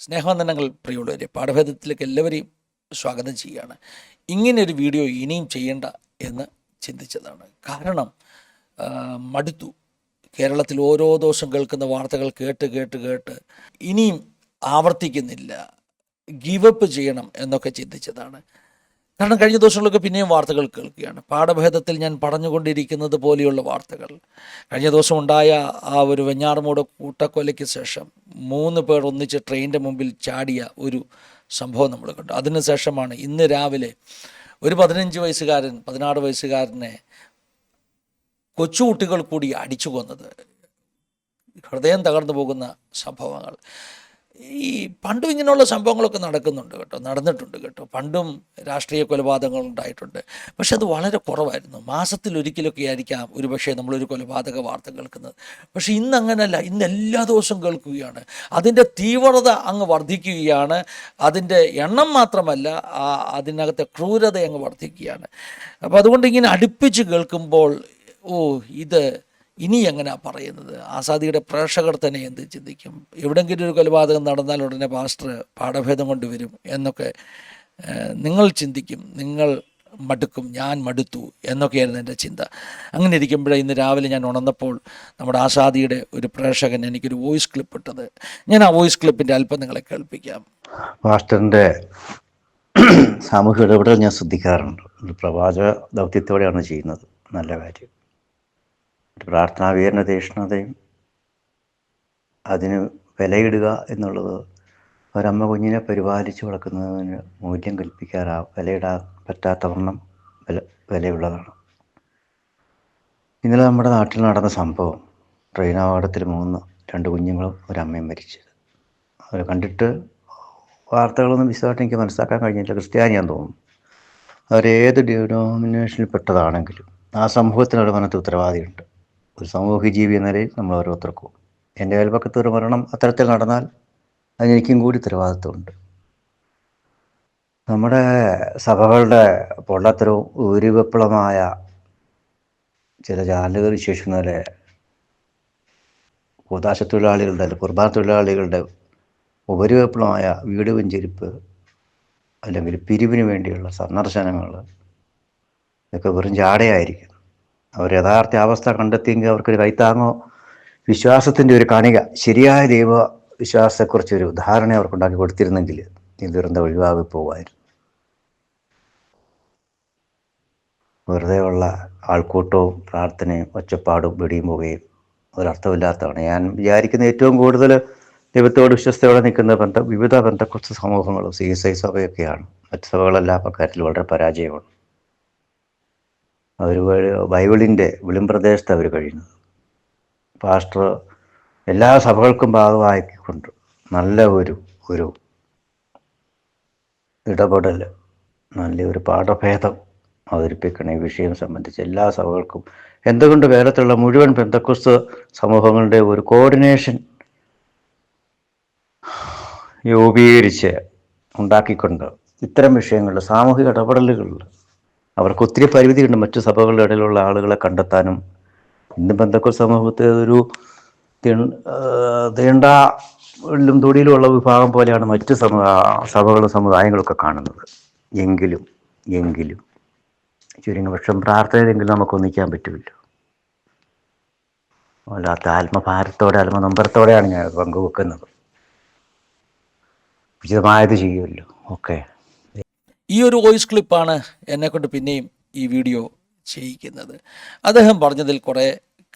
സ്നേഹവന്ദനങ്ങൾ പ്രിയമുള്ളവരെ, പാഠഭേദത്തിലേക്ക് എല്ലാവരെയും സ്വാഗതം ചെയ്യുകയാണ്. ഇങ്ങനെയൊരു വീഡിയോ ഇനിയും ചെയ്യേണ്ട എന്ന് ചിന്തിച്ചതാണ്. കാരണം മടുത്തു. കേരളത്തിൽ ഓരോ ദിവസം കേൾക്കുന്ന വാർത്തകൾ കേട്ട് കേട്ട് കേട്ട് ഇനിയും ആവർത്തിക്കുന്നില്ല, ഗീവപ്പ് ചെയ്യണം എന്നൊക്കെ ചിന്തിച്ചതാണ്. കാരണം കഴിഞ്ഞ ദിവസങ്ങളൊക്കെ പിന്നെയും വാർത്തകൾ കേൾക്കുകയാണ്. പാഠഭേദത്തിൽ ഞാൻ പറഞ്ഞുകൊണ്ടിരിക്കുന്നത് പോലെയുള്ള വാർത്തകൾ. കഴിഞ്ഞ ദിവസം ഉണ്ടായ ആ ഒരു വെഞ്ഞാറമൂട് കൂട്ടക്കൊലയ്ക്ക് ശേഷം 3 പേർ ഒന്നിച്ച് ട്രെയിനിൻ്റെ മുമ്പിൽ ചാടിയ ഒരു സംഭവം നമ്മൾ കണ്ടു. അതിനുശേഷമാണ് ഇന്ന് രാവിലെ ഒരു 15 വയസ്സുകാരൻ 16 വയസ്സുകാരനെ കൊച്ചുകുട്ടികൾ കൂടി അടിച്ചു കൊന്നത്. ഹൃദയം തകർന്നു പോകുന്ന സംഭവങ്ങൾ. ഈ പണ്ടും ഇങ്ങനെയുള്ള സംഭവങ്ങളൊക്കെ നടന്നിട്ടുണ്ട് കേട്ടോ. പണ്ടും രാഷ്ട്രീയ കൊലപാതകങ്ങൾ ഉണ്ടായിട്ടുണ്ട്. പക്ഷെ അത് വളരെ കുറവായിരുന്നു. മാസത്തിലൊരിക്കലൊക്കെ ആയിരിക്കാം ഒരുപക്ഷെ നമ്മളൊരു കൊലപാതക വാർത്ത കേൾക്കുന്നത്. പക്ഷേ ഇന്ന് അങ്ങനെയല്ല. ഇന്ന് എല്ലാ ദിവസവും കേൾക്കുകയാണ്. അതിൻ്റെ തീവ്രത അങ്ങ് വർദ്ധിക്കുകയാണ്. അതിൻ്റെ എണ്ണം മാത്രമല്ല, അതിനകത്തെ ക്രൂരത അങ്ങ് വർദ്ധിക്കുകയാണ്. അപ്പോൾ അതുകൊണ്ട് ഇങ്ങനെ അടുപ്പിച്ച് കേൾക്കുമ്പോൾ ഇത് ഇനി എങ്ങനെയാണ് പറയുന്നത്? ആസാദിയുടെ പ്രേക്ഷകർ തന്നെ എന്ത് ചിന്തിക്കും? എവിടെയെങ്കിലും ഒരു കൊലപാതകം നടന്നാൽ ഉടനെ പാസ്റ്റർ പാഠഭേദം കൊണ്ടുവരും എന്നൊക്കെ നിങ്ങൾ ചിന്തിക്കും. നിങ്ങൾ മടുക്കും, ഞാൻ മടുത്തു എന്നൊക്കെയായിരുന്നു എൻ്റെ ചിന്ത. അങ്ങനെ ഇരിക്കുമ്പോഴേ ഇന്ന് രാവിലെ ഞാൻ ഉണർന്നപ്പോൾ നമ്മുടെ ആസാദിയുടെ ഒരു പ്രേക്ഷകൻ എനിക്കൊരു വോയിസ് ക്ലിപ്പ് ഇട്ടത്. ഞാൻ ആ വോയിസ് ക്ലിപ്പിൻ്റെ അല്പം നിങ്ങളെ കേൾപ്പിക്കാം. പാസ്റ്ററിൻ്റെ സാമൂഹിക ഇടപെടൽ ഞാൻ ശ്രദ്ധിക്കാറുണ്ട്. ഒരു പ്രവാചക ദൗത്യത്തോടെയാണ് ചെയ്യുന്നത്. നല്ല കാര്യം. പ്രാർത്ഥനാവീരണ തീഷ്ണതയും അതിന് വിലയിടുക എന്നുള്ളത് ഒരമ്മ കുഞ്ഞിനെ പരിപാലിച്ച് വളർത്തുന്നതിന് മൂല്യം വിലയിടാൻ പറ്റാത്തവണ്ണം വിലയുള്ളതാണ്. ഇന്നലെ നമ്മുടെ നാട്ടിൽ നടന്ന സംഭവം, ട്രെയിൻ അപകടത്തിൽ 2 കുഞ്ഞുങ്ങളും ഒരമ്മയും മരിച്ചത്. അവർ കണ്ടിട്ട് വാർത്തകളൊന്നും വിശദമായിട്ട് എനിക്ക് മനസ്സിലാക്കാൻ കഴിഞ്ഞില്ല. ക്രിസ്ത്യാനിയാന്ന് തോന്നുന്നു. അവരേത് ഡിനോമിനേഷനിൽ പെട്ടതാണെങ്കിലും ആ സമൂഹത്തിനൊരു മനത്ത് ഉത്തരവാദിയുണ്ട്. ഒരു സാമൂഹ്യ ജീവി എന്ന നിലയിൽ നമ്മൾ ഓരോരുത്തർക്കും, എൻ്റെ അയൽപക്കത്ത് ഒരു മരണം അത്തരത്തിൽ നടന്നാൽ അതിനെനിക്കും കൂടി ഉത്തരവാദിത്വമുണ്ട്. നമ്മുടെ സഭകളുടെ പൊള്ളത്തരവും ഊരുവിപ്ലവമായ ചില ചാനലുകൾ വിശേഷിക്കുന്ന പോലെ കൂതാശ തൊഴിലാളികളുടെ, കുർബാന തൊഴിലാളികളുടെ ഉപരിവിപ്ലവമായ വീട് വെഞ്ചരിപ്പ് അല്ലെങ്കിൽ പിരിവിന് വേണ്ടിയുള്ള സന്ദർശനങ്ങൾ ഇതൊക്കെ വെറും ജാടയായിരിക്കും. അവർ യഥാർത്ഥ അവസ്ഥ കണ്ടെത്തിയെങ്കിൽ അവർക്കൊരു കൈത്താങ്ങോ വിശ്വാസത്തിൻ്റെ ഒരു കണിക, ശരിയായ ദൈവ വിശ്വാസത്തെക്കുറിച്ചൊരു ധാരണ അവർക്കുണ്ടാക്കി കൊടുത്തിരുന്നെങ്കിൽ ഈ ദുരന്തം ഒഴിവാക്കി പോകുമായിരുന്നു. വെറുതെ ഉള്ള ആൾക്കൂട്ടവും പ്രാർത്ഥനയും ഒച്ചപ്പാടും വെടിയും പോകുകയും ഒരർത്ഥമില്ലാത്തതാണ്. ഞാൻ വിചാരിക്കുന്ന ഏറ്റവും കൂടുതൽ ദൈവത്തോട് വിശ്വസ്തയോടെ നിൽക്കുന്ന വിവിധ ബന്ധക്കുസ്ത സമൂഹങ്ങളും CSI സഭയൊക്കെയാണ്. മറ്റ് സഭകളെല്ലാം അക്കാര്യത്തിൽ വളരെ പരാജയമാണ്. അവർ ബൈബിളിൻ്റെ വെളിമ്പ്രദേശത്ത് അവർ കഴിയുന്നത്. പാസ്റ്റർ എല്ലാ സഭകൾക്കും ഭാഗമാക്കിക്കൊണ്ട് നല്ല ഒരു ഇടപെടൽ, നല്ലൊരു പാഠഭേദം അവതരിപ്പിക്കണം ഈ വിഷയം സംബന്ധിച്ച് എല്ലാ സഭകൾക്കും. എന്തുകൊണ്ട് കേരളത്തിലുള്ള മുഴുവൻ പെന്തക്കോസ്ത് സമൂഹങ്ങളുടെ ഒരു കോർഡിനേഷൻ രൂപീകരിച്ച് ഉണ്ടാക്കിക്കൊണ്ട് ഇത്തരം വിഷയങ്ങളിൽ സാമൂഹിക ഇടപെടലുകളിൽ അവർക്ക് ഒത്തിരി പരിമിതിയുണ്ട്. മറ്റു സഭകളുടെ ഇടയിലുള്ള ആളുകളെ കണ്ടെത്താനും. ഇന്ന് പെന്തക്കോസ്ത് സമൂഹത്തെ ഒരു തീണ്ടാലും തൊടിയിലുമുള്ള വിഭാഗം പോലെയാണ് മറ്റ് സഭകളും സമുദായങ്ങളൊക്കെ കാണുന്നത്. എങ്കിലും ചുരുങ്ങപക്ഷം പ്രാർത്ഥനയിലെങ്കിലും നമുക്ക് ഒന്നിക്കാൻ പറ്റുമല്ലോ. വല്ലാത്ത ആത്മഭാരത്തോടെ ആത്മനമ്പരത്തോടെയാണ് ഞാൻ പങ്കുവെക്കുന്നത്. ഉചിതമായത് ചെയ്യുമല്ലോ. ഓക്കെ. ഈ ഒരു വോയിസ് ക്ലിപ്പാണ് എന്നെക്കൊണ്ട് പിന്നെയും ഈ വീഡിയോ ചെയ്യിക്കുന്നത്. അദ്ദേഹം പറഞ്ഞതിൽ കുറേ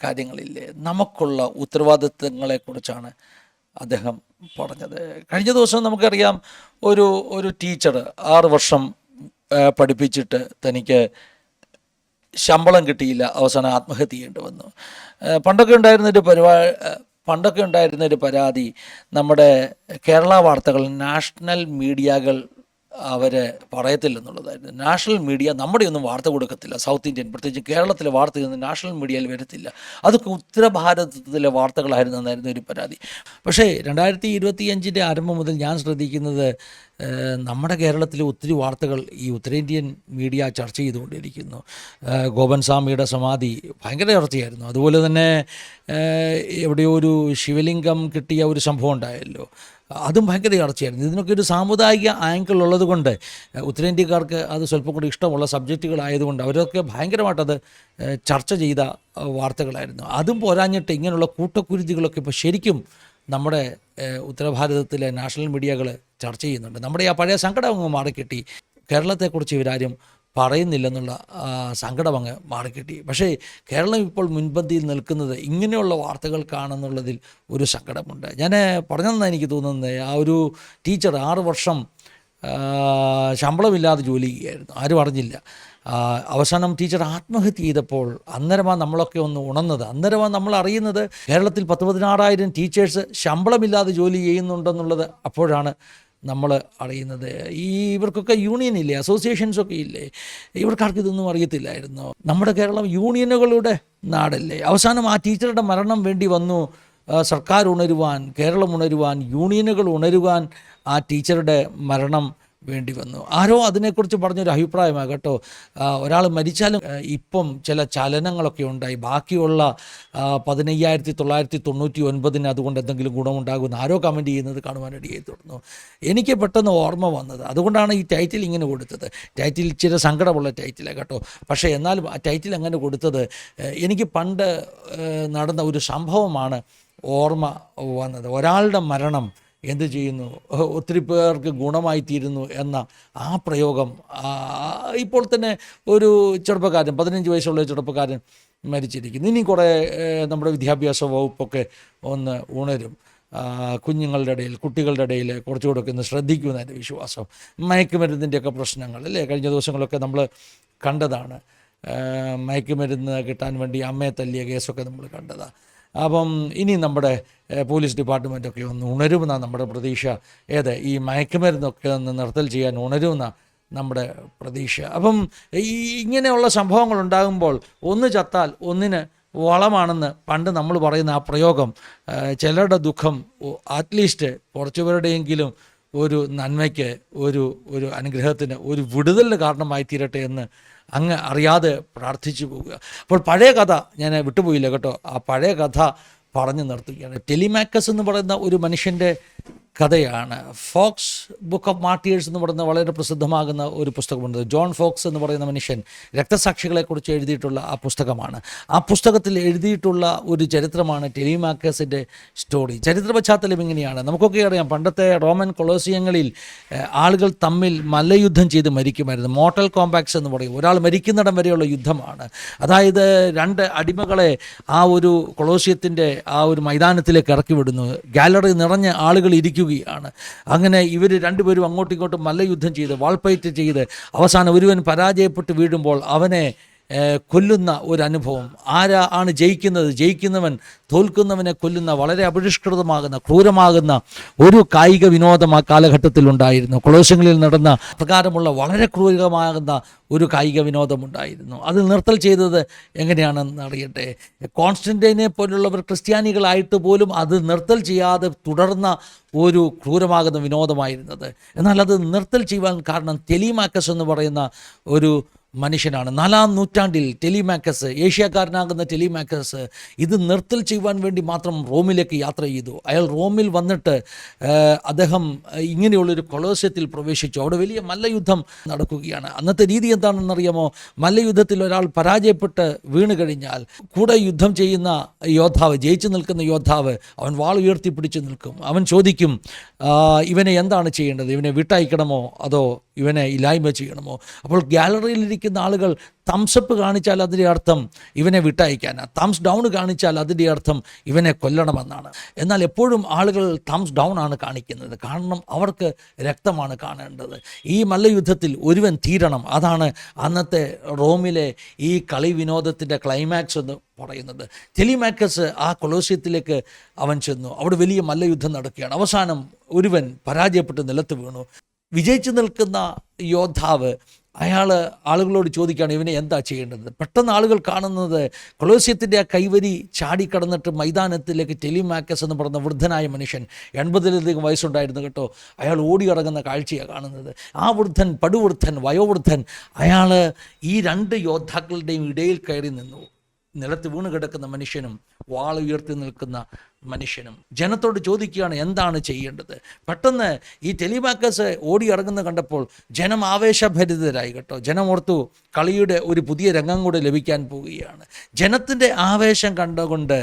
കാര്യങ്ങളില്ലേ, നമുക്കുള്ള ഉത്തരവാദിത്തങ്ങളെക്കുറിച്ചാണ് അദ്ദേഹം പറഞ്ഞത്. കഴിഞ്ഞ ദിവസം നമുക്കറിയാം, ഒരു ടീച്ചർ 6 വർഷം പഠിപ്പിച്ചിട്ട് തനിക്ക് ശമ്പളം കിട്ടിയില്ല, അവസാനം ആത്മഹത്യ ചെയ്യേണ്ടി വന്നു. പണ്ടൊക്കെ ഉണ്ടായിരുന്നൊരു പരാതി നമ്മുടെ കേരള വാർത്തകൾ, നാഷണൽ മീഡിയകൾ അവർ പറയത്തില്ലെന്നുള്ളതായിരുന്നു. നാഷണൽ മീഡിയ നമ്മുടെയൊന്നും വാർത്ത കൊടുക്കത്തില്ല. സൗത്ത് ഇന്ത്യൻ, പ്രത്യേകിച്ച് കേരളത്തിലെ വാർത്തയൊന്നും നാഷണൽ മീഡിയയിൽ വരത്തില്ല. അതൊക്കെ ഉത്തരഭാരതത്തിലെ വാർത്തകളായിരുന്നു എന്നായിരുന്നു ഒരു പരാതി. പക്ഷേ 2025 ആരംഭം മുതൽ ഞാൻ ശ്രദ്ധിക്കുന്നത് നമ്മുടെ കേരളത്തിലെ ഒത്തിരി വാർത്തകൾ ഈ ഉത്തരേന്ത്യൻ മീഡിയ ചർച്ച ചെയ്തുകൊണ്ടിരിക്കുന്നു. ഗോപൻ സ്വാമിയുടെ സമാധി ഭയങ്കര ചർച്ചയായിരുന്നു. അതുപോലെ തന്നെ എവിടെയോ ഒരു ശിവലിംഗം കിട്ടിയ ഒരു സംഭവം ഉണ്ടായല്ലോ. അതും ഭയങ്കര ചർച്ചയായിരുന്നു. ഇതിനൊക്കെ ഒരു സാമുദായിക ആംഗിൾ ഉള്ളത് കൊണ്ട് ഉത്തരേന്ത്യക്കാർക്ക് അത് സ്വല്പം കൂടി ഇഷ്ടമുള്ള സബ്ജക്റ്റുകളായതുകൊണ്ട് അവരൊക്കെ ഭയങ്കരമായിട്ടത് ചർച്ച ചെയ്ത വാർത്തകളായിരുന്നു. അതും പോരാഞ്ഞിട്ട് ഇങ്ങനെയുള്ള കൂട്ടക്കുരുതികളൊക്കെ ഇപ്പോൾ ശരിക്കും നമ്മുടെ ഉത്തരഭാരതത്തിലെ നാഷണൽ മീഡിയകൾ ചർച്ച ചെയ്യുന്നുണ്ട്. നമ്മുടെ ആ പഴയ സങ്കടം അങ്ങ് മാറിക്കിട്ടി. കേരളത്തെക്കുറിച്ച് ഇവരാരും പറയുന്നില്ലെന്നുള്ള സങ്കടം അങ്ങ് മാറിക്കിട്ടി. പക്ഷേ കേരളം ഇപ്പോൾ മുൻപന്തിയിൽ നിൽക്കുന്നത് ഇങ്ങനെയുള്ള വാർത്തകൾക്കാണെന്നുള്ളതിൽ ഒരു സങ്കടമുണ്ട്. ഞാൻ പറഞ്ഞതെന്നാണ് എനിക്ക് തോന്നുന്നത്, ആ ഒരു ടീച്ചർ 6 വർഷം ശമ്പളമില്ലാതെ ജോലി ചെയ്യുകയായിരുന്നു, ആരും അറിഞ്ഞില്ല. അവസാനം ടീച്ചർ ആത്മഹത്യ ചെയ്തപ്പോൾ അന്നേരമാണ് നമ്മളൊക്കെ ഒന്ന് ഉണർന്നത്. അന്നേരമാണ് നമ്മൾ അറിയുന്നത് കേരളത്തിൽ 10,000-16,000 ടീച്ചേഴ്സ് ശമ്പളമില്ലാതെ ജോലി ചെയ്യുന്നുണ്ടെന്നുള്ളത് അപ്പോഴാണ് നമ്മൾ അറിയുന്നത്. ഇവർക്കൊക്കെ യൂണിയൻ ഇല്ലേ, അസോസിയേഷൻസൊക്കെ ഇല്ലേ, ഇവർക്കാർക്ക് ഇതൊന്നും അറിയത്തില്ലായിരുന്നു. നമ്മുടെ കേരളം യൂണിയനുകളുടെ നാടല്ലേ. അവസാനം ആ ടീച്ചറുടെ മരണം വേണ്ടി വന്നു സർക്കാർ ഉണരുവാൻ, കേരളം ഉണരുവാൻ, യൂണിയനുകൾ ഉണരുവാൻ ആ ടീച്ചറുടെ മരണം വേണ്ടി വന്നു. ആരോ അതിനെക്കുറിച്ച് പറഞ്ഞൊരു അഭിപ്രായമാണ് കേട്ടോ, ഒരാൾ മരിച്ചാലും ഇപ്പം ചില ചലനങ്ങളൊക്കെ ഉണ്ടായി, ബാക്കിയുള്ള 15,999 അതുകൊണ്ട് എന്തെങ്കിലും ഗുണമുണ്ടാകുമെന്ന് ആരോ കമൻറ്റ് ചെയ്യുന്നത് കാണുവാനിടയായി തുടർന്നു. എനിക്ക് പെട്ടെന്ന് ഓർമ്മ വന്നത്, അതുകൊണ്ടാണ് ഈ ടൈറ്റിൽ ഇങ്ങനെ കൊടുത്തത്. ടൈറ്റിൽ ഇച്ചിരി സങ്കടമുള്ള ടൈറ്റിലാണ് കേട്ടോ, പക്ഷേ എന്നാലും ആ ടൈറ്റിൽ അങ്ങനെ കൊടുത്തത് എനിക്ക് പണ്ട് നടന്ന ഒരു സംഭവമാണ് ഓർമ്മ വന്നത്. ഒരാളുടെ മരണം എന്ത് ചെയ്യുന്നു, ഒത്തിരി പേർക്ക് ഗുണമായി തീരുന്നു എന്ന ആ പ്രയോഗം. ഇപ്പോൾ തന്നെ ഒരു ചെറുപ്പക്കാരൻ, 15 വയസ്സുള്ള ചെറുപ്പക്കാരൻ മരിച്ചിരിക്കുന്നു. ഇനി കുറേ നമ്മുടെ വിദ്യാഭ്യാസ വകുപ്പൊക്കെ ഒന്ന് ഉണരും, കുഞ്ഞുങ്ങളുടെ ഇടയിൽ, കുട്ടികളുടെ ഇടയിൽ കുറച്ചുകൂടെയൊക്കെ ഒന്ന് ശ്രദ്ധിക്കുമെന്ന് എൻ്റെ വിശ്വാസം. മയക്കുമരുന്നിൻ്റെയൊക്കെ പ്രശ്നങ്ങൾ അല്ലേ, കഴിഞ്ഞ ദിവസങ്ങളൊക്കെ നമ്മൾ കണ്ടതാണ്. മയക്കുമരുന്ന് കിട്ടാൻ വേണ്ടി അമ്മയെ തല്ലിയ കേസൊക്കെ നമ്മൾ കണ്ടതാണ്. അപ്പം ഇനി നമ്മുടെ പോലീസ് ഡിപ്പാർട്ട്മെൻറ്റൊക്കെ ഒന്ന് ഉണരുമെന്നാണ് നമ്മുടെ പ്രതീക്ഷ. ഈ മയക്കുമരുന്നൊക്കെ ഒന്ന് നിർത്തൽ ചെയ്യാൻ ഉണരുമെന്നാണ് നമ്മുടെ പ്രതീക്ഷ. അപ്പം ഇങ്ങനെയുള്ള സംഭവങ്ങൾ ഉണ്ടാകുമ്പോൾ ഒന്ന് ചത്താൽ ഒന്നിന് വളമാണെന്ന് പണ്ട് നമ്മൾ പറയുന്ന ആ പ്രയോഗം ചിലരുടെ ദുഃഖം അറ്റ്ലീസ്റ്റ് കുറച്ചുപേരുടെയെങ്കിലും ഒരു നന്മയ്ക്ക്, ഒരു അനുഗ്രഹത്തിന്, ഒരു വിടുതലിന് കാരണമായി തീരട്ടെ എന്ന് അങ്ങ് അറിയാതെ പ്രാർത്ഥിച്ചു പോവുക. അപ്പോൾ പഴയ കഥ ഞാൻ വിട്ടുപോയില്ല കേട്ടോ, ആ പഴയ കഥ പറഞ്ഞു നിർത്തുകയാണ്. ടെലിമാക്കസ് എന്ന് പറയുന്ന ഒരു മനുഷ്യൻ്റെ കഥയാണ്. ഫോക്സ് ബുക്ക് ഓഫ് മാർട്ടിയേഴ്സ് എന്ന് പറയുന്ന വളരെ പ്രസിദ്ധമാകുന്ന ഒരു പുസ്തകമുണ്ട്. ജോൺ ഫോക്സ് എന്ന് പറയുന്ന മനുഷ്യൻ രക്തസാക്ഷികളെക്കുറിച്ച് എഴുതിയിട്ടുള്ള ആ പുസ്തകമാണ്. ആ പുസ്തകത്തിൽ എഴുതിയിട്ടുള്ള ഒരു ചരിത്രമാണ് ടെലിമാക്കസിൻ്റെ സ്റ്റോറി. ചരിത്ര പശ്ചാത്തലം ഇങ്ങനെയാണ്. നമുക്കൊക്കെ അറിയാം, പണ്ടത്തെ റോമൻ കൊളോസിയങ്ങളിൽ ആളുകൾ തമ്മിൽ മല്ലയുദ്ധം ചെയ്ത് മരിക്കുമായിരുന്നു. മോർട്ടൽ കോമ്പാക്ട്സ് എന്ന് പറയും. ഒരാൾ മരിക്കുന്നിടം വരെയുള്ള യുദ്ധമാണ്. അതായത് 2 അടിമകളെ ആ ഒരു കൊളോസിയത്തിൻ്റെ ആ ഒരു മൈതാനത്തിലേക്ക് ഇറക്കി വിടുന്നു. ഗാലറി നിറഞ്ഞ ആളുകൾ ഇരിക്കുകയാണ്. അങ്ങനെ ഇവർ രണ്ടുപേരും അങ്ങോട്ടും ഇങ്ങോട്ടും മല്ലയുദ്ധം ചെയ്ത്, വാൾപ്പയറ്റ് ചെയ്ത് അവസാനം ഒരുവൻ പരാജയപ്പെട്ട് വീഴുമ്പോൾ അവനെ കൊല്ലുന്ന ഒരു അനുഭവം. ആണ് ജയിക്കുന്നത്? ജയിക്കുന്നവൻ തോൽക്കുന്നവനെ കൊല്ലുന്ന വളരെ അപരിഷ്കൃതമാകുന്ന, ക്രൂരമാകുന്ന ഒരു കായിക വിനോദം ആ കാലഘട്ടത്തിൽ ഉണ്ടായിരുന്നു. കൊളോസ്യങ്ങളിൽ നടന്ന പ്രകാരമുള്ള വളരെ ക്രൂരമാകുന്ന ഒരു കായിക വിനോദമുണ്ടായിരുന്നു. അത് നിർത്തൽ ചെയ്തത് എങ്ങനെയാണെന്ന് അറിയട്ടെ. കോൺസ്റ്റന്റൈനെ പോലുള്ളവർ ക്രിസ്ത്യാനികളായിട്ട് പോലും അത് നിർത്തൽ ചെയ്യാതെ തുടർന്ന ഒരു ക്രൂരമാകുന്ന വിനോദമായിരുന്നത്. എന്നാൽ അത് നിർത്തൽ ചെയ്യുവാൻ കാരണം ടെലിമാക്കസ് എന്ന് പറയുന്ന ഒരു മനുഷ്യനാണ്. 4-ാം നൂറ്റാണ്ടിൽ ടെലിമാക്കസ്, ഏഷ്യക്കാരനാകുന്ന ടെലിമാക്കസ് ഇത് നിർത്തൽ ചെയ്യുവാൻ വേണ്ടി മാത്രം റോമിലേക്ക് യാത്ര ചെയ്തു. അയാൾ റോമിൽ വന്നിട്ട് അദ്ദേഹം ഇങ്ങനെയുള്ളൊരു കൊളോസ്യത്തിൽ പ്രവേശിച്ചു. അവിടെ വലിയ മല്ലയുദ്ധം നടക്കുകയാണ്. അന്നത്തെ രീതി എന്താണെന്നറിയാമോ? മല്ലയുദ്ധത്തിൽ ഒരാൾ പരാജയപ്പെട്ട് വീണ് കഴിഞ്ഞാൽ കൂടെ യുദ്ധം ചെയ്യുന്ന യോദ്ധാവ്, ജയിച്ചു നിൽക്കുന്ന യോദ്ധാവ്, അവൻ വാൾ ഉയർത്തിപ്പിടിച്ച് നിൽക്കും. അവൻ ചോദിക്കും, ഇവനെ എന്താണ് ചെയ്യേണ്ടത്? ഇവനെ വിട്ടയക്കണമോ അതോ ഇവനെ ഇല്ലായ്മ ചെയ്യണമോ? അപ്പോൾ ഗാലറിയിലിരിക്കുന്ന ആളുകൾ തംസപ്പ് കാണിച്ചാൽ അതിൻ്റെ അർത്ഥം ഇവനെ വിട്ടയക്കാനാണ്. തംസ് ഡൗൺ കാണിച്ചാൽ അതിൻ്റെ അർത്ഥം ഇവനെ കൊല്ലണമെന്നാണ്. എന്നാൽ എപ്പോഴും ആളുകൾ തംസ് ഡൗൺ ആണ് കാണിക്കുന്നത്. കാരണം അവർക്ക് രക്തമാണ് കാണേണ്ടത്. ഈ മല്ലയുദ്ധത്തിൽ ഒരുവൻ തീരണം. അതാണ് അന്നത്തെ റോമിലെ ഈ കളി വിനോദത്തിൻ്റെ ക്ലൈമാക്സ് എന്ന് പറയുന്നത്. ടെലിമാക്കസ് ആ കൊളോസ്യത്തിലേക്ക് അവൻ ചെന്നു. അവിടെ വലിയ മല്ലയുദ്ധം നടക്കുകയാണ്. അവസാനം ഒരുവൻ പരാജയപ്പെട്ട് നിലത്ത് വീണു. വിജയിച്ചു നിൽക്കുന്ന യോദ്ധാവ് ആളുകളോട് ചോദിക്കുകയാണ്, ഇവനെ എന്താ ചെയ്യേണ്ടത്? പെട്ടെന്ന് ആളുകൾ കാണുന്നത് കൊളോസ്യത്തിൻ്റെ ആ കൈവരി ചാടിക്കടന്നിട്ട് മൈതാനത്തിലേക്ക് ടെലിമാക്കസ് എന്ന് പറയുന്ന വൃദ്ധനായ മനുഷ്യൻ, 80-ലധികം വയസ്സുണ്ടായിരുന്നു കേട്ടോ, അയാൾ ഓടിയിറങ്ങുന്ന കാഴ്ചയാണ് കാണുന്നത്. ആ വൃദ്ധൻ, പടുവൃദ്ധൻ, വയോവൃദ്ധൻ, അയാൾ ഈ 2 യോദ്ധാക്കളുടെയും ഇടയിൽ കയറി നിന്നു. നിലത്ത് വീണ് കിടക്കുന്ന മനുഷ്യനും വാൾ ഉയർത്തി നിൽക്കുന്ന മനുഷ്യനും ജനത്തോട് ചോദിക്കുകയാണ് എന്താണ് ചെയ്യേണ്ടത്. പെട്ടെന്ന് ഈ ടെലിമാക്കസ് ഓടി ഇറങ്ങുന്ന കണ്ടപ്പോൾ ജനം ആവേശഭരിതരായി കേട്ടോ. ജനം ഓർത്തു കളിയുടെ ഒരു പുതിയ രംഗം കൂടെ ലഭിക്കാൻ പോവുകയാണ്. ജനത്തിൻ്റെ ആവേശം കണ്ടുകൊണ്ട്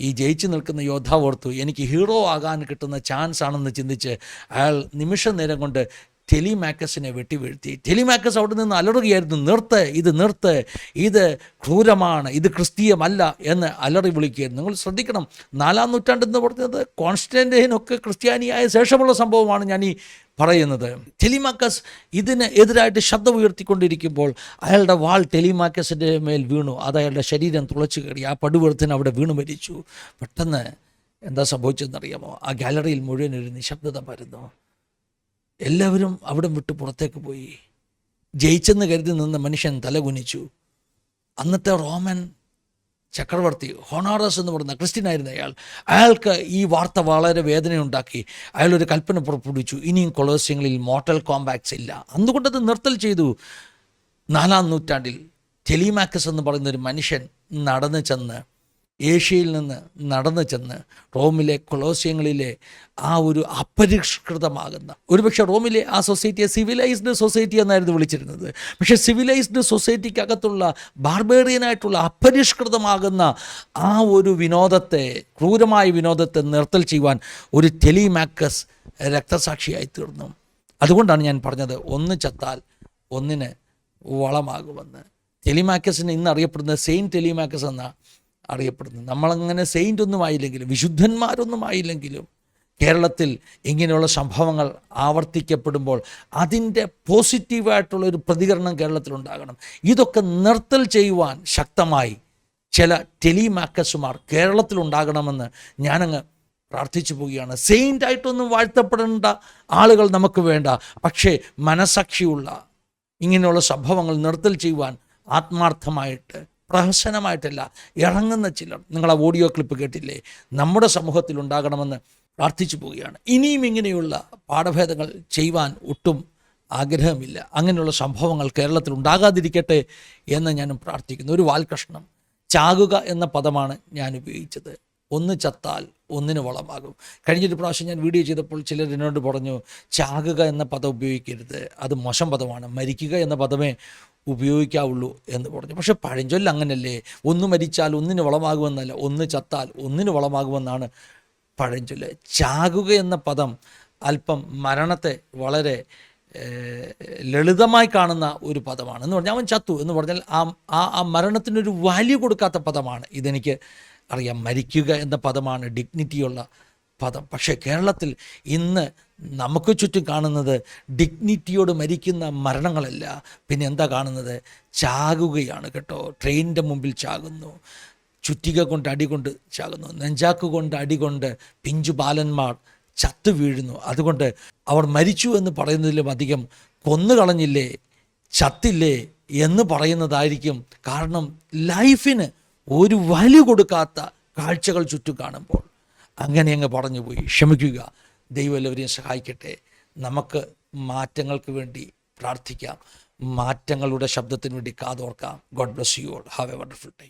ഈ ജയിച്ചു നിൽക്കുന്ന യോദ്ധാവ് ഓർത്തു എനിക്ക് ഹീറോ ആകാൻ കിട്ടുന്ന ചാൻസ് ആണെന്ന് ചിന്തിച്ച് അയാൾ നിമിഷ നേരം കൊണ്ട് ടെലിമാക്കസിനെ വെട്ടിവീഴ്ത്തി. ടെലിമാക്കസ് അവിടെ നിന്ന് അലറുകയായിരുന്നു, നിർത്ത്, ഇത് ക്രൂരമാണ്, ഇത് ക്രിസ്തീയമല്ല എന്ന് അലറി വിളിക്കുകയായിരുന്നു. നിങ്ങൾ ശ്രദ്ധിക്കണം, 4-ാം നൂറ്റാണ്ടെന്ന് പറഞ്ഞത് കോൺസ്റ്റന്റൈനൊക്കെ ക്രിസ്ത്യാനിയായ ശേഷമുള്ള സംഭവമാണ് ഞാൻ ഈ പറയുന്നത്. ടെലിമാക്കസ് ഇതിന് എതിരായിട്ട് ശബ്ദം ഉയർത്തിക്കൊണ്ടിരിക്കുമ്പോൾ അയാളുടെ വാൾ ടെലിമാക്കസിൻ്റെ മേൽ വീണു. അത് അയാളുടെ ശരീരം തുളച്ചു കയറി. ആ പടുവൃത്തിന് അവിടെ വീണു മരിച്ചു. പെട്ടെന്ന് എന്താ സംഭവിച്ചതെന്നറിയാമോ? ആ ഗാലറിയിൽ മുഴുവൻ ഒരു നിശബ്ദത പരന്നു. എല്ലാവരും അവിടെ വിട്ട് പുറത്തേക്ക് പോയി. ജയിച്ചെന്ന് കരുതി നിന്ന മനുഷ്യൻ തലകുനിച്ചു. അന്നത്തെ റോമൻ ചക്രവർത്തി ഹൊണാറസ് എന്ന് പറയുന്ന ക്രിസ്ത്യനായിരുന്ന അയാൾക്ക് ഈ വാർത്ത വളരെ വേദനയുണ്ടാക്കി. അയാളൊരു കൽപ്പന പുറപ്പെടുവിച്ചു, ഇനിയും കൊളോസ്യങ്ങളിൽ മോർട്ടൽ കോമ്പാക്ട്സ് ഇല്ല. അതുകൊണ്ടത് നിർത്തൽ ചെയ്തു. 4-ാം നൂറ്റാണ്ടിൽ ടെലിമാക്കസ് എന്ന് പറയുന്നൊരു മനുഷ്യൻ ഏഷ്യയിൽ നിന്ന് നടന്നു ചെന്ന് റോമിലെ കൊളോസ്യങ്ങളിലെ ആ ഒരു അപരിഷ്കൃതമാകുന്ന, ഒരുപക്ഷെ റോമിലെ ആ സൊസൈറ്റിയെ സിവിലൈസ്ഡ് സൊസൈറ്റി എന്നായിരുന്നു വിളിച്ചിരുന്നത്. പക്ഷേ സിവിലൈസ്ഡ് സൊസൈറ്റിക്കകത്തുള്ള ബാർബേറിയനായിട്ടുള്ള അപരിഷ്കൃതമാകുന്ന ആ ഒരു വിനോദത്തെ, ക്രൂരമായ വിനോദത്തെ നിർത്തൽ ചെയ്യുവാൻ ഒരു ടെലിമാക്കസ് രക്തസാക്ഷിയായി തീർന്നു. അതുകൊണ്ടാണ് ഞാൻ പറഞ്ഞത് ഒന്ന് ചത്താൽ ഒന്നിന് വളമാകുമെന്ന്. ടെലിമാക്കസിന് ഇന്ന് അറിയപ്പെടുന്നത് സെയിൻറ്റ് ടെലിമാക്കസ് എന്നാണ് അറിയപ്പെടുന്നത്. നമ്മളങ്ങനെ സെയിൻ്റ് ഒന്നും ആയില്ലെങ്കിലും, വിശുദ്ധന്മാരൊന്നും ആയില്ലെങ്കിലും, കേരളത്തിൽ ഇങ്ങനെയുള്ള സംഭവങ്ങൾ ആവർത്തിക്കപ്പെടുമ്പോൾ അതിൻ്റെ പോസിറ്റീവായിട്ടുള്ളൊരു പ്രതികരണം കേരളത്തിലുണ്ടാകണം. ഇതൊക്കെ നിർത്തൽ ചെയ്യുവാൻ ശക്തമായി ചില ടെലിമാക്കസുമാർ കേരളത്തിലുണ്ടാകണമെന്ന് ഞാനങ്ങ് പ്രാർത്ഥിച്ചു പോവുകയാണ്. സെയിൻ്റായിട്ടൊന്നും വാഴ്ത്തപ്പെടേണ്ട ആളുകൾ നമുക്ക് വേണ്ട, പക്ഷേ മനസാക്ഷിയുള്ള ഇങ്ങനെയുള്ള സംഭവങ്ങൾ നിർത്തൽ ചെയ്യുവാൻ ആത്മാർത്ഥമായിട്ട്, പ്രഹസനമായിട്ടല്ല, ഇറങ്ങുന്ന ചിലർ, നിങ്ങൾ ആ ഓഡിയോ ക്ലിപ്പ് കേട്ടില്ലേ, നമ്മുടെ സമൂഹത്തിൽ ഉണ്ടാകണമെന്ന് പ്രാർത്ഥിച്ചു പോവുകയാണ്. ഇനിയും ഇങ്ങനെയുള്ള പാഠഭേദങ്ങൾ ചെയ്യുവാൻ ഒട്ടും ആഗ്രഹമില്ല. അങ്ങനെയുള്ള സംഭവങ്ങൾ കേരളത്തിൽ ഉണ്ടാകാതിരിക്കട്ടെ എന്ന് ഞാനും പ്രാർത്ഥിക്കുന്നു. ഒരു വാൽകഷ്ണം, ചാകുക എന്ന പദമാണ് ഞാൻ ഉപയോഗിച്ചത്. ഒന്ന് ചത്താൽ ഒന്നിന് വളമാകും. കഴിഞ്ഞൊരു പ്രാവശ്യം ഞാൻ വീഡിയോ ചെയ്തപ്പോൾ ചിലർ എന്നോട് പറഞ്ഞു, ചാകുക എന്ന പദം ഉപയോഗിക്കരുത്, അത് മോശം പദമാണ്, മരിക്കുക എന്ന പദമേ ഉപയോഗിക്കാവുള്ളൂ എന്ന് പറഞ്ഞു. പക്ഷെ പഴഞ്ചൊല്ല് അങ്ങനല്ലേ, ഒന്ന് മരിച്ചാൽ ഒന്നിന് വളമാകുമെന്നല്ല, ഒന്ന് ചത്താൽ ഒന്നിന് വളമാകുമെന്നാണ് പഴഞ്ചൊല്ല്. ചാകുക എന്ന പദം അല്പം മരണത്തെ വളരെ ലളിതമായി കാണുന്ന ഒരു പദമാണ്. എന്ന് പറഞ്ഞാൽ അവൻ ചത്തു എന്ന് പറഞ്ഞാൽ ആ മരണത്തിനൊരു വാല്യൂ കൊടുക്കാത്ത പദമാണ്. ഇതെനിക്ക് അറിയാം. മരിക്കുക എന്ന പദമാണ് ഡിഗ്നിറ്റിയുള്ള പദം. പക്ഷേ കേരളത്തിൽ ഇന്ന് നമുക്ക് ചുറ്റും കാണുന്നത് ഡിഗ്നിറ്റിയോട് മരിക്കുന്ന മരണങ്ങളല്ല, പിന്നെ എന്താ കാണുന്നത്? ചാകുകയാണ് കേട്ടോ. ട്രെയിനിൻ്റെ മുമ്പിൽ ചാകുന്നു, ചുറ്റിക കൊണ്ട് അടികൊണ്ട് ചാകുന്നു, നെഞ്ചാക്ക് കൊണ്ട് അടികൊണ്ട് പിഞ്ചു ബാലന്മാർ ചത്തു വീഴുന്നു. അതുകൊണ്ട് അവർ മരിച്ചു എന്ന് പറയുന്നതിലും അധികം കൊന്നുകളഞ്ഞില്ലേ, ചത്തില്ലേ എന്ന് പറയുന്നതായിരിക്കും. കാരണം ലൈഫിന് ഒരു വാല്യൂ കൊടുക്കാത്ത കാഴ്ചകൾ ചുറ്റും കാണുമ്പോൾ അങ്ങനെ അങ്ങ് പറഞ്ഞുപോയി. ക്ഷമിക്കുക. ദൈവം എല്ലാവരെയും സഹായിക്കട്ടെ. നമുക്ക് മാറ്റങ്ങൾക്ക് വേണ്ടി പ്രാർത്ഥിക്കാം, മാറ്റങ്ങളുടെ ശബ്ദത്തിന് വേണ്ടി കാതോർക്കാം. God bless you all. Have a wonderful time.